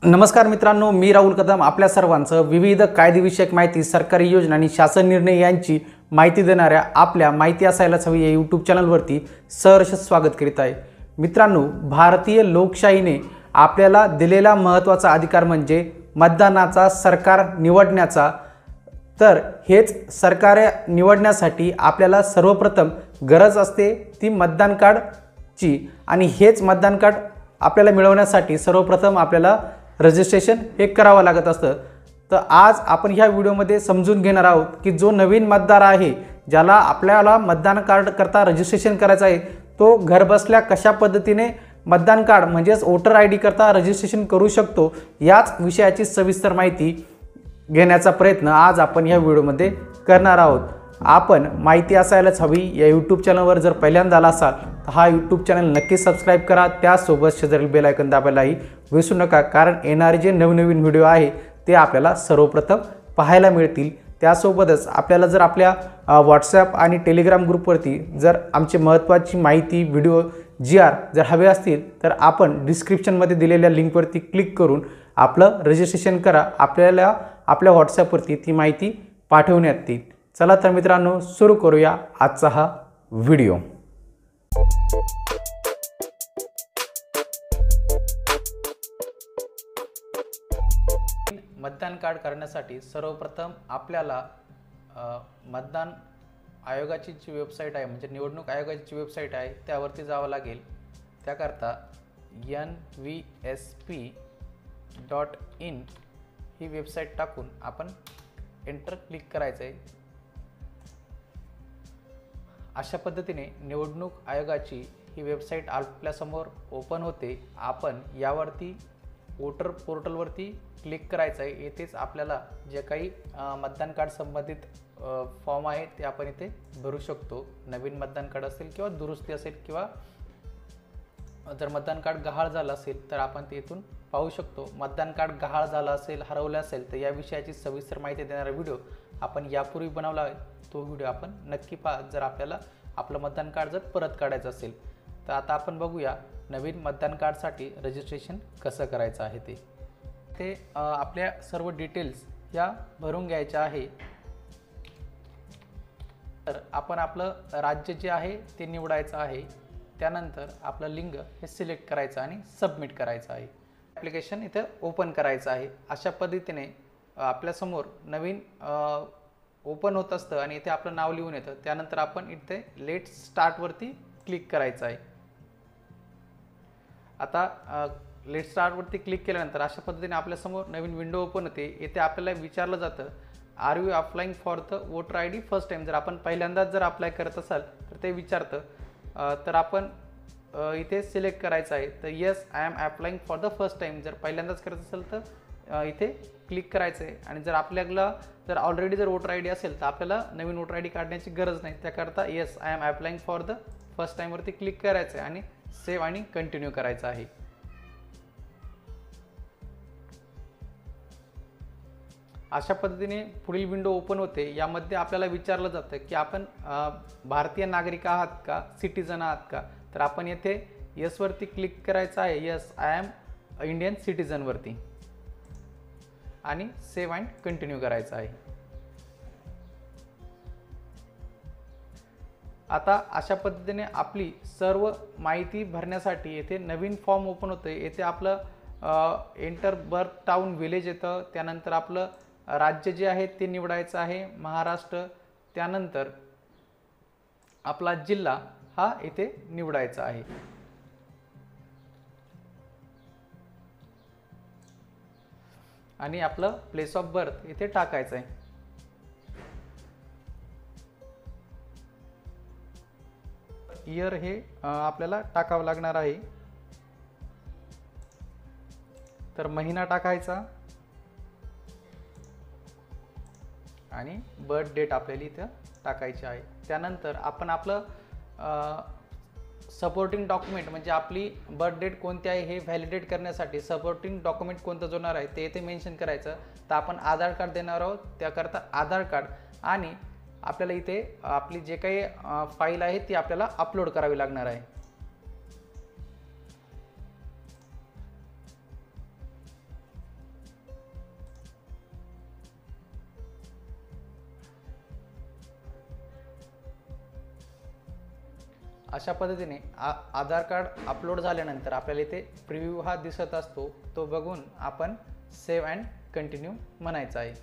नमस्कार मित्रांनो, मी राहुल कदम आपल्या सर्वांचं विविध कायदेविषयक माहिती, सरकारी योजना आणि शासन निर्णय यांची माहिती देणाऱ्या आपल्या माहिती असायलाच हवी या यूट्यूब चॅनलवरती सहर्ष स्वागत करीत आहे। मित्रांनो, भारतीय लोकशाहीने आपल्याला दिलेला महत्त्वाचा अधिकार म्हणजे मतदानाचा, सरकार निवडण्याचा। तर हेच सरकार निवडण्यासाठी आपल्याला सर्वप्रथम गरज असते ती मतदान कार्डची, आणि हेच मतदान कार्ड आपल्याला मिळवण्यासाठी सर्वप्रथम आपल्याला रजिस्ट्रेशन हे करावं लागत असतं। तर आज आपण ह्या व्हिडिओमध्ये समजून घेणार आहोत की जो नवीन मतदार आहे, ज्याला आपल्याला मतदान कार्ड करता रजिस्ट्रेशन करायचं आहे, तो घरबसल्या कशा पद्धतीने मतदान कार्ड म्हणजेच वोटर आय डी करता रजिस्ट्रेशन करू शकतो, याच विषयाची सविस्तर माहिती घेण्याचा प्रयत्न आज आपण ह्या व्हिडिओमध्ये करणार आहोत। आपण माहिती असायलाच हवी या यूट्यूब चॅनलवर जर पहिल्यांदा आला असाल तर हा यूट्यूब चॅनल नक्की सबस्क्राईब करा, त्यासोबत शेजारील बेल आयकॉन दाबायलाही विसरू नका, कारण येणारे जे नवनवीन व्हिडिओ आहे ते आपल्याला सर्वप्रथम पाहायला मिळतील। त्यासोबतच आपल्याला जर आपल्या व्हॉट्सॲप आणि टेलिग्राम ग्रुपवरती जर आमची महत्त्वाची माहिती, व्हिडिओ, GR जर हवे असतील तर आपण डिस्क्रिप्शनमध्ये दिलेल्या लिंकवरती क्लिक करून आपलं रजिस्ट्रेशन करा, आपल्याला आपल्या व्हॉट्सॲपवरती ती माहिती पाठवण्यात येईल। चला तर मित्रांनो, सुरू करूया आजचा हा व्हिडिओ। मतदान कार्ड करण्यासाठी सर्वप्रथम आपल्याला मतदान आयोगाची जी वेबसाईट आहे, म्हणजे निवडणूक आयोगाची वेबसाईट आहे, त्यावरती जावं लागेल। त्याकरता nvsp.in ही वेबसाईट टाकून आपण एंटर क्लिक करायचं आहे। अशा पद्धतीने निवडणूक आयोगाची ही वेबसाईट आपल्यासमोर ओपन होते। आपण यावरती वोटर पोर्टलवरती क्लिक करायचं आहे। येथेच आपल्याला जे काही मतदान कार्ड संबंधित फॉर्म आहे ते आपण इथे भरू शकतो। नवीन मतदान कार्ड असेल किंवा दुरुस्ती असेल, किंवा जर मतदान कार्ड गहाळ झालं असेल तर आपण ते इथून पाहू शकतो। मतदान कार्ड गहाळ झालं असेल, हरवलं असेल तर या विषयाची सविस्तर माहिती देणारा व्हिडिओ आपण यापूर्वी बनवला आहे, तो व्हिडिओ आपण नक्की पहा जर आपल्याला आपलं मतदान कार्ड जर परत काढायचं असेल। तर आता आपण बघूया नवीन मतदान कार्डसाठी रजिस्ट्रेशन कसं करायचं आहे ते आपल्या सर्व डिटेल्स या भरून घ्यायच्या आहे। तर आपण आपलं राज्य जे आहे ते निवडायचं आहे, त्यानंतर आपलं लिंग हे सिलेक्ट करायचं आणि सबमिट करायचं आहे। ॲप्लिकेशन इथे ओपन करायचं आहे। अशा पद्धतीने आपल्यासमोर नवीन ओपन होत असतं आणि इथे आपलं नाव लिहून येतं। त्यानंतर आपण इथे लेट स्टार्टवरती क्लिक करायचं आहे। आता लेट स्टार्टवरती क्लिक केल्यानंतर अशा पद्धतीने आपल्यासमोर नवीन विंडो ओपन होते। येथे आपल्याला विचारलं जातं, are you applying for the voter ID first time. जर आपण पहिल्यांदाच जर अप्लाय करत असाल तर ते विचारतं, तर आपण इथे सिलेक्ट करायचं आहे। तर yes I am applying for the first time जर पहिल्यांदाच करत असेल तर इथे क्लिक करायचं आहे। आणि जर आपल्याला जर ऑलरेडी जर वोटर आय डी असेल तर आपल्याला नवीन वोटर आय डी काढण्याची गरज नाही। त्याकरता yes I am applying for the first टाइमवरती क्लिक करायचं आहे आणि सेव्ह आणि कंटिन्यू करायचं आहे। अशा पद्धतीने पुढील विंडो ओपन होते। यामध्ये आपल्याला विचारलं जातं की आपण भारतीय नागरिक आहात का, सिटीजन आहात का। तर आपण येथे येस वरती क्लिक करायचं आहे, yes I am Indian citizen वरती, आणि सेव्ह अँड कंटिन्यू करायचं आहे। आता अशा पद्धतीने आपली सर्व माहिती भरण्यासाठी येथे नवीन फॉर्म ओपन होतं। येथे आपलं एंटर बर्थ टाउन विलेज येतं, त्यानंतर आपलं राज्य जे आहे ते निवडायचं आहे, महाराष्ट्र। त्यानंतर आपला जिल्हा हा इथे निवडायचा आहे। आणि आपलं प्लेस ऑफ बर्थ इथे टाकायचं आहे। इयर हे आपल्याला टाकावं लागणार आहे। तर महिना टाकायचा आणि बर्थ डेट आपल्याला इथं टाकायची आहे। त्यानंतर आपण आपलं सपोर्टिंग डॉक्युमेंट म्हणजे आपली बर्थ डेट कोणती आहे हे व्हॅलिडेट करण्यासाठी सपोर्टिंग डॉक्युमेंट कोणतं जोडणार आहे ते इथे मेन्शन करायचं। तर आपण आधार कार्ड देणार आहोत, त्याकरता आधार कार्ड, आणि आपल्याला इथे आपली जे काही फाईल आहे ती आपल्याला अपलोड करावी लागणार आहे। अशा पद्धतीने आधार कार्ड अपलोड झाल्यानंतर आपल्याला इथे प्रिव्ह्यू हा दिसत असतो, तो बघून आपण सेव्ह अँड कंटिन्यू म्हणायचं आहे.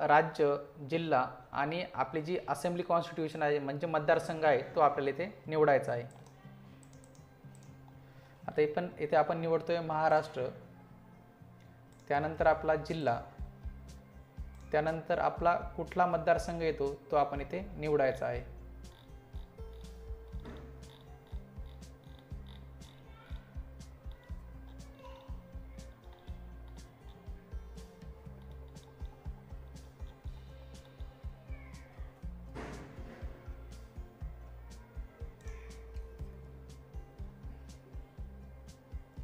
राज्य, जिल्हा आणि आपली जी असेंब्ली कॉन्स्टिट्यूशन आहे म्हणजे मतदारसंघ आहे तो आपल्याला इथे निवडायचा आहे. आता इथे आपण निवडतोय महाराष्ट्र, त्यानंतर आपला जिल्हा, त्यानंतर आपला कुठला मतदारसंघ येतो तो आपण इथे निवडायचा आहे.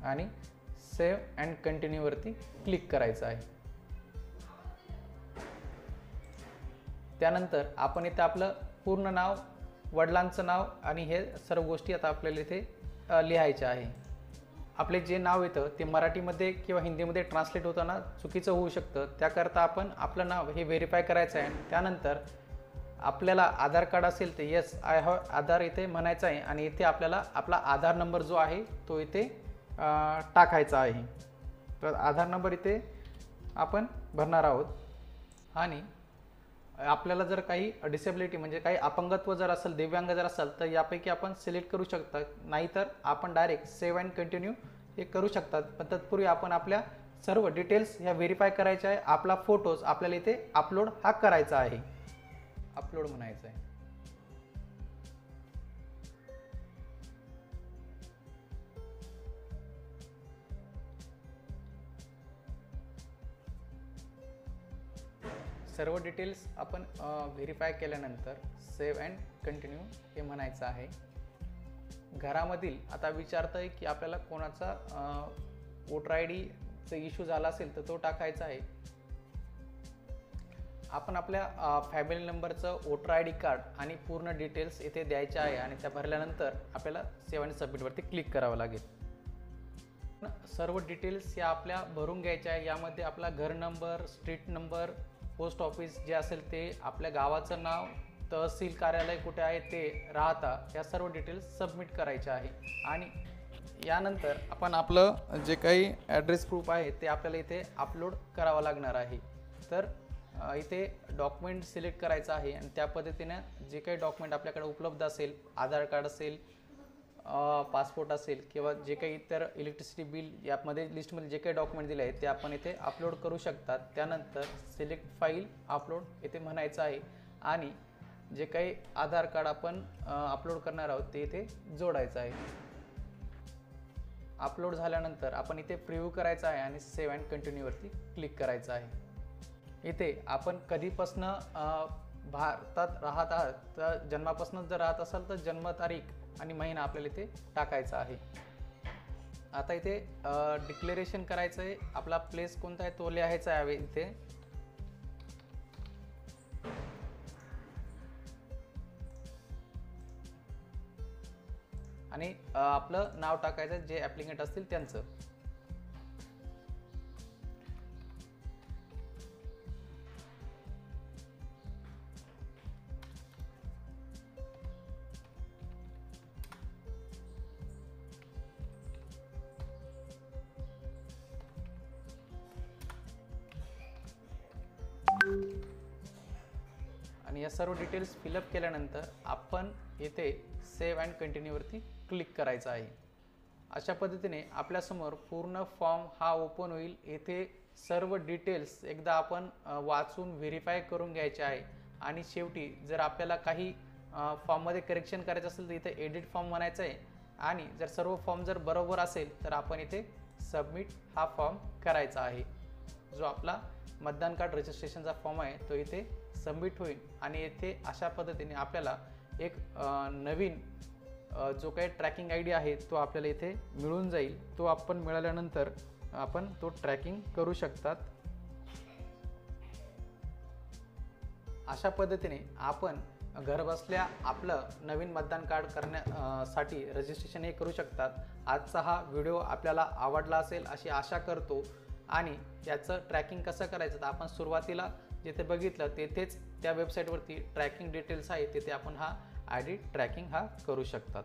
आणि सेव्ह अँड कंटिन्यू वरती क्लिक करायचं आहे. त्यानंतर आपण इथे आपलं पूर्ण नाव, वडिलांचं नाव आणि हे सर्व गोष्टी आता आपल्याला इथे लिहायच्या आहे. आपले जे नाव येतं ते मराठीमध्ये किंवा हिंदीमध्ये ट्रान्सलेट होताना चुकीचं होऊ शकतं, त्याकरता आपण आपलं नाव हे व्हेरीफाय करायचं आहे. त्यानंतर आपल्याला आधार कार्ड असेल तर येस आय हॅव आधार इथे म्हणायचं आहे आणि इथे आपल्याला आपला आधार नंबर जो आहे तो इथे टाकायचा आहे. तर आधार नंबर इथे आपण भरणार आहोत. आणि आपल्याला जर काही डिसेबिलिटी म्हणजे काही अपंगत्व जर असेल, दिव्यांग जर असेल तर यापैकी आपण सिलेक्ट करू शकता, नाहीतर आपण डायरेक्ट सेव्ह अँड कंटिन्यू हे करू शकतात. पण तत्पूर्वी आपण आपल्या सर्व डिटेल्स ह्या व्हेरीफाय करायच्या आहे. आपला फोटोज आपल्याला इथे अपलोड हा करायचा आहे, अपलोड म्हणायचं आहे. सर्व डिटेल्स आपण व्हेरीफाय केल्यानंतर सेव्ह अँड कंटिन्यू हे म्हणायचं आहे. घरामधील आता विचारतं आहे की आपल्याला कोणाचा वोटर आय डीचा इश्यू झाला असेल तर तो टाकायचा आहे. आपण आपल्या फॅमिली नंबरचं वोटर आय डी कार्ड आणि पूर्ण डिटेल्स इथे द्यायचे आहे आणि त्या भरल्यानंतर आपल्याला सेव्ह आणि सबमिटवरती क्लिक करावं लागेल. सर्व डिटेल्स या आपल्या भरून घ्यायच्या आहे. यामध्ये आपला घर number, street number, post office जे असेल ते, आपल्या गावाचं नाव, तहसील कार्यालय कुठे आहे ते, राहता, या सर्व डिटेल्स सबमिट करायचे आहे. आणि यानंतर आपण आपलं जे काही ॲड्रेस प्रूफ आहे ते आपल्याला इथे अपलोड करावं लागणार आहे. तर इथे डॉक्युमेंट सिलेक्ट करायचं आहे आणि त्या पद्धतीने जे काही डॉक्युमेंट आपल्याकडे उपलब्ध असेल, आधार कार्ड असेल, पासपोर्ट असेल किंवा जे काही इतर इलेक्ट्रिसिटी बिल यामध्ये लिस्टमध्ये जे काही डॉक्युमेंट दिले आहेत ते आपण इथे अपलोड करू शकतात. त्यानंतर सिलेक्ट फाईल अपलोड इथे म्हणायचं आहे आणि जे काही आधार कार्ड आपण अपलोड करणार आहोत ते इथे जोडायचं आहे. अपलोड झाल्यानंतर आपण इथे प्रिव्ह्यू करायचं आहे आणि सेव्ह अँड कंटिन्यूवरती क्लिक करायचं आहे. इथे आपण कधीपासून भारतात राहत आहात तर जन्मापासून जर राहत असाल तर जन्मतारीख आणि महिना आपल्याला इथे टाकायचा आहे. आता इथे डिक्लेरेशन करायचं आहे. आपला प्लेस कोणता आहे तो लिहायचा आहे इथे. आणि आपलं नाव टाकायचं जे ॲप्लिकेंट असतील त्यांचं. आणि या सर्व डिटेल्स फिलअप केल्यानंतर आपण येथे सेव्ह अँड कंटिन्यूवरती क्लिक करायचं आहे. अशा पद्धतीने आपल्यासमोर पूर्ण फॉर्म हा ओपन होईल. येथे सर्व डिटेल्स एकदा आपण वाचून व्हेरीफाय करून घ्यायचे आहे. आणि शेवटी जर आपल्याला काही फॉर्ममध्ये करेक्शन करायचं असेल तर इथे एडिट फॉर्म म्हणायचं आहे. आणि जर सर्व फॉर्म जर बरोबर असेल तर आपण इथे सबमिट हा फॉर्म करायचा आहे. जो आपला मतदान कार्ड रजिस्ट्रेशनचा फॉर्म आहे तो इथे सबमिट होईल. आणि येथे अशा पद्धतीने आपल्याला एक नवीन जो काही ट्रॅकिंग आय डी आहे तो आपल्याला इथे मिळून जाईल. तो आपण मिळाल्यानंतर आपण तो ट्रॅकिंग करू शकतात. अशा पद्धतीने आपण घरबसल्या आपलं नवीन मतदान कार्ड करण्यासाठी रजिस्ट्रेशन हे करू शकतात. आजचा हा व्हिडिओ आपल्याला आवडला असेल अशी आशा करतो. आणि याचं ट्रॅकिंग कसं करायचं तर आपण सुरुवातीला जिथे बघितलं तेथेच त्या वेबसाईटवरती ट्रॅकिंग डिटेल्स आहे, तिथे आपण हा आय डी ट्रॅकिंग हा करू शकतात.